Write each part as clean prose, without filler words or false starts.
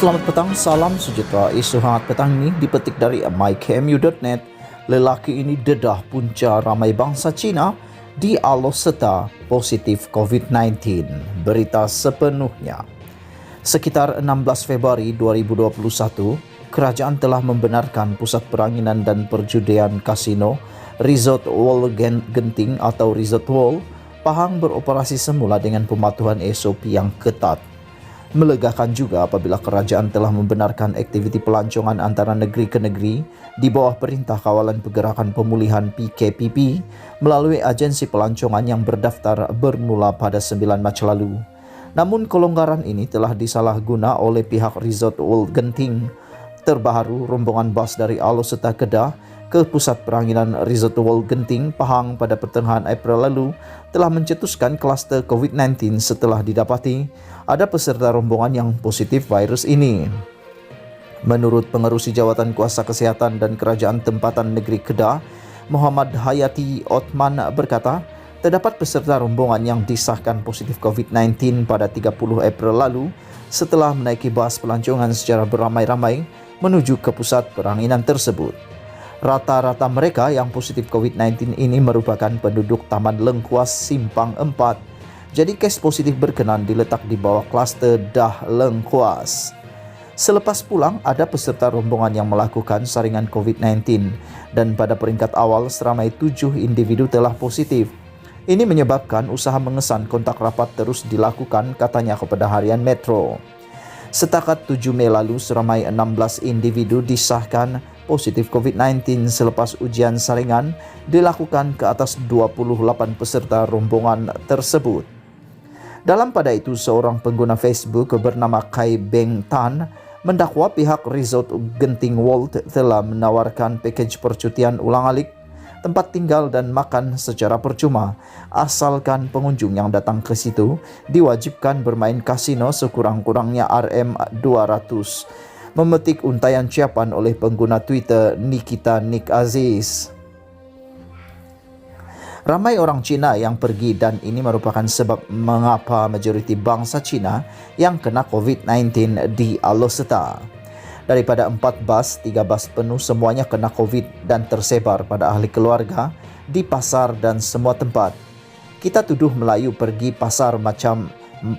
Selamat petang, salam sejahtera. Isu hangat petang ini dipetik dari mykmu.net. Lelaki ini dedah punca ramai bangsa Cina di Aloseta positif COVID-19. Berita sepenuhnya. Sekitar 16 Februari 2021, kerajaan telah membenarkan pusat peranginan dan perjudian kasino Resort World Genting atau Resort World Pahang beroperasi semula dengan pematuhan SOP yang ketat. Melegakan juga apabila kerajaan telah membenarkan aktiviti pelancongan antara negeri ke negeri di bawah Perintah Kawalan Pergerakan Pemulihan PKPP melalui agensi pelancongan yang berdaftar bermula pada 9 Mac lalu. Namun kelonggaran ini telah disalahguna oleh pihak Resort World Genting. Terbaru, rombongan bas dari Aloseta Kedah ke Pusat Peranginan Resort World Genting Pahang pada pertengahan April lalu telah mencetuskan kluster COVID-19 setelah didapati ada peserta rombongan yang positif virus ini. Menurut Pengerusi Jawatan Kuasa Kesihatan dan Kerajaan Tempatan Negeri Kedah, Muhammad Hayati Othman berkata, terdapat peserta rombongan yang disahkan positif COVID-19 pada 30 April lalu setelah menaiki bas pelancongan secara beramai-ramai menuju ke pusat peranginan tersebut. Rata-rata mereka yang positif COVID-19 ini merupakan penduduk Taman Lengkuas Simpang 4. Jadi kes positif berkenan diletak di bawah kluster Dah Lengkuas. Selepas pulang, ada peserta rombongan yang melakukan saringan COVID-19 dan pada peringkat awal seramai 7 individu telah positif. Ini menyebabkan usaha mengesan kontak rapat terus dilakukan, katanya kepada Harian Metro. Setakat 7 Mei lalu, seramai 16 individu disahkan positif COVID-19 selepas ujian saringan dilakukan ke atas 28 peserta rombongan tersebut. Dalam pada itu, seorang pengguna Facebook bernama Kai Beng Tan mendakwa pihak Resort Genting World telah menawarkan pakej percutian ulang-alik, tempat tinggal dan makan secara percuma, asalkan pengunjung yang datang ke situ diwajibkan bermain kasino sekurang-kurangnya RM200. Memetik untayan ucapan oleh pengguna Twitter Nikita Nick Aziz. Ramai orang Cina yang pergi dan ini merupakan sebab mengapa majoriti bangsa Cina yang kena COVID-19 di Aloseta. Daripada 4 bas, 3 bas penuh semuanya kena COVID dan tersebar pada ahli keluarga, di pasar dan semua tempat. Kita tuduh Melayu pergi pasar macam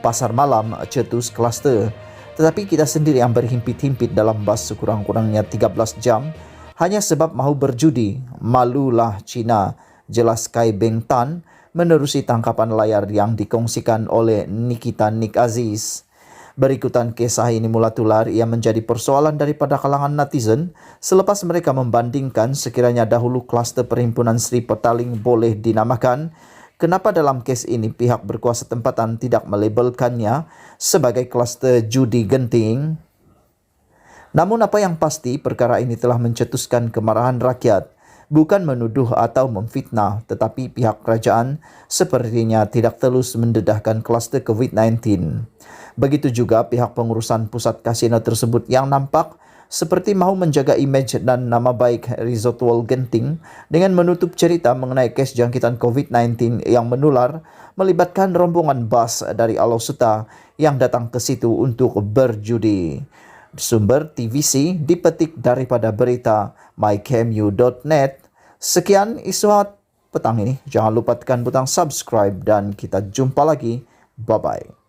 pasar malam cetus kluster. Tetapi kita sendiri yang berhimpit-himpit dalam bas sekurang-kurangnya 13 jam hanya sebab mahu berjudi. Malulah Cina, jelas Kai Beng Tan menerusi tangkapan layar yang dikongsikan oleh Nikita Nick Aziz. Berikutan kisah ini mula tular ia menjadi persoalan daripada kalangan netizen selepas mereka membandingkan sekiranya dahulu kluster Perhimpunan Sri Petaling boleh dinamakan, kenapa dalam kes ini pihak berkuasa tempatan tidak melabelkannya sebagai kluster judi genting? Namun apa yang pasti, perkara ini telah mencetuskan kemarahan rakyat. Bukan menuduh atau memfitnah, tetapi pihak kerajaan sepertinya tidak telus mendedahkan kluster COVID-19. Begitu juga pihak pengurusan pusat kasino tersebut yang nampak seperti mahu menjaga imej dan nama baik Resort World Genting dengan menutup cerita mengenai kes jangkitan COVID-19 yang menular melibatkan rombongan bas dari Aloseta yang datang ke situ untuk berjudi. Sumber TVC dipetik daripada berita mykmu.net. Sekian isu hangat petang ini. Jangan lupa tekan butang subscribe dan kita jumpa lagi. Bye-bye.